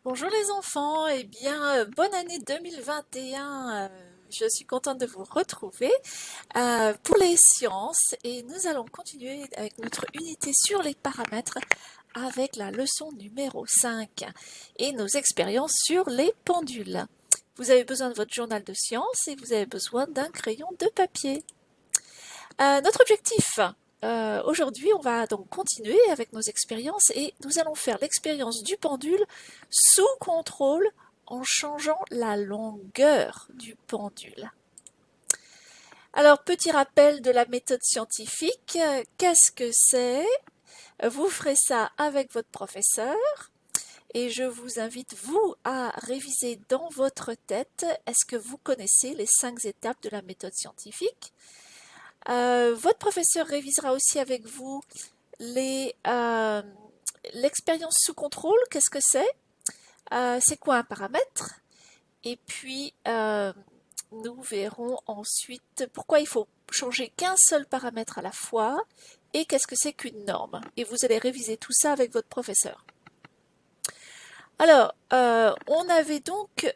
Bonjour les enfants, eh bien, bonne année 2021. Je suis contente de vous retrouver pour les sciences et nous allons continuer avec notre unité sur les paramètres avec la leçon numéro 5 et nos expériences sur les pendules. Vous avez besoin de votre journal de sciences et vous avez besoin d'un crayon de papier. Notre objectif aujourd'hui, on va donc continuer avec nos expériences et nous allons faire l'expérience du pendule sous contrôle en changeant la longueur du pendule. Alors, petit rappel de la méthode scientifique, qu'est-ce que c'est? Vous ferez ça avec votre professeur et je vous invite, vous, à réviser dans votre tête. Est-ce que vous connaissez les 5 étapes de la méthode scientifique? Votre professeur révisera aussi avec vous l'expérience sous contrôle. Qu'est-ce que c'est? C'est quoi un paramètre? Et puis, nous verrons ensuite pourquoi il faut changer qu'un seul paramètre à la fois et qu'est-ce que c'est qu'une norme. Et vous allez réviser tout ça avec votre professeur. Alors, on avait donc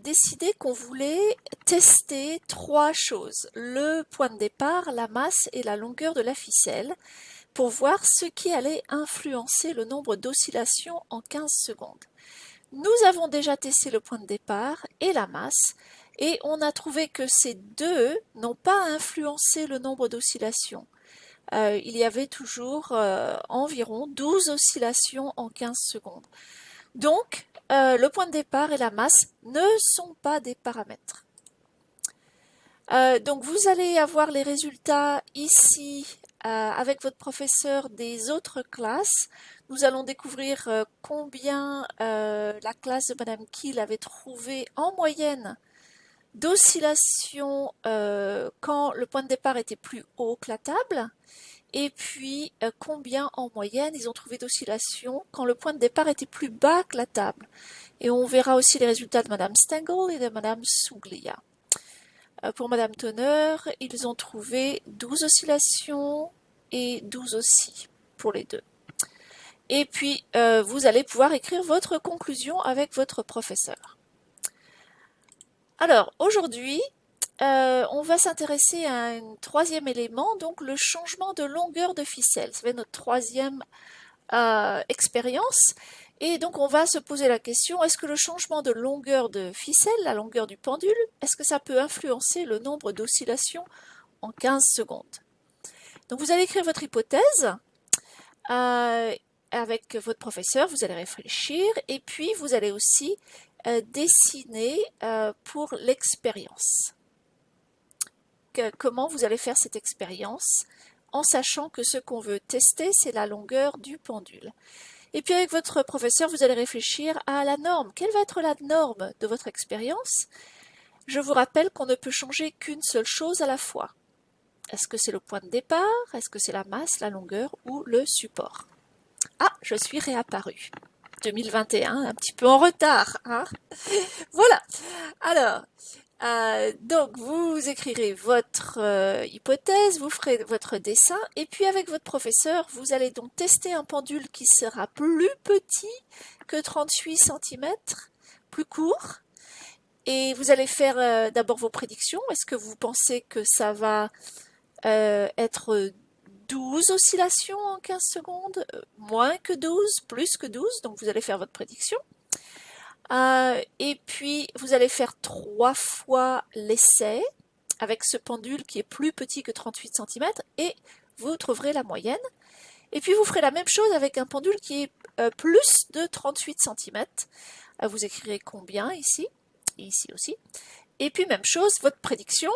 décidé qu'on voulait tester 3 choses. Le point de départ, la masse et la longueur de la ficelle pour voir ce qui allait influencer le nombre d'oscillations en 15 secondes. Nous avons déjà testé le point de départ et la masse et on a trouvé que ces deux n'ont pas influencé le nombre d'oscillations. Il y avait toujours environ 12 oscillations en 15 secondes. Donc, le point de départ et la masse ne sont pas des paramètres. Donc, vous allez avoir les résultats ici avec votre professeur des autres classes. Nous allons découvrir combien la classe de Madame Kiel avait trouvé en moyenne d'oscillations quand le point de départ était plus haut que la table. Et puis, combien en moyenne ils ont trouvé d'oscillations quand le point de départ était plus bas que la table. Et on verra aussi les résultats de Madame Stengel et de Madame Souglia. Pour Madame Tonner, ils ont trouvé 12 oscillations et 12 aussi pour les deux. Et puis, vous allez pouvoir écrire votre conclusion avec votre professeur. Alors, aujourd'hui, on va s'intéresser à un troisième élément, donc le changement de longueur de ficelle. Ça va être notre troisième expérience. Et donc on va se poser la question, est-ce que le changement de longueur de ficelle, la longueur du pendule, est-ce que ça peut influencer le nombre d'oscillations en 15 secondes? Donc vous allez écrire votre hypothèse avec votre professeur, vous allez réfléchir et puis vous allez aussi dessiner pour l'expérience. Comment vous allez faire cette expérience en sachant que ce qu'on veut tester, c'est la longueur du pendule. Et puis avec votre professeur, vous allez réfléchir à la norme. Quelle va être la norme de votre expérience? Je vous rappelle qu'on ne peut changer qu'une seule chose à la fois. Est-ce que c'est le point de départ? Est-ce que c'est la masse, la longueur ou le support? Ah, je suis réapparue. 2021, un petit peu en retard, hein? Voilà. Alors, donc vous écrirez votre hypothèse, vous ferez votre dessin et puis avec votre professeur, vous allez donc tester un pendule qui sera plus petit que 38 cm, plus court. Et vous allez faire d'abord vos prédictions. Est-ce que vous pensez que ça va être 12 oscillations en 15 secondes, moins que 12, plus que 12? Donc vous allez faire votre prédiction. Et puis, vous allez faire 3 fois l'essai avec ce pendule qui est plus petit que 38 cm et vous trouverez la moyenne. Et puis, vous ferez la même chose avec un pendule qui est plus de 38 cm. Vous écrirez combien ici et ici aussi. Et puis, même chose, votre prédiction.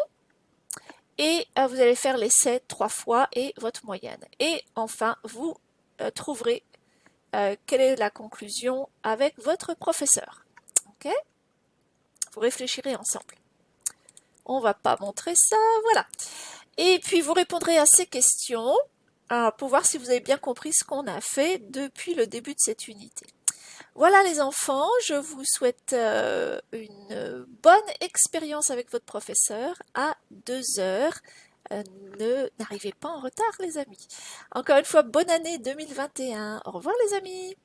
Et vous allez faire l'essai 3 fois et votre moyenne. Et enfin, vous trouverez quelle est la conclusion avec votre professeur. Ok? Vous réfléchirez ensemble. On va pas montrer ça, voilà. Et puis vous répondrez à ces questions pour voir si vous avez bien compris ce qu'on a fait depuis le début de cette unité. Voilà les enfants, je vous souhaite une bonne expérience avec votre professeur à 2 heures. N'arrivez pas en retard les amis. Encore une fois, bonne année 2021. Au revoir les amis.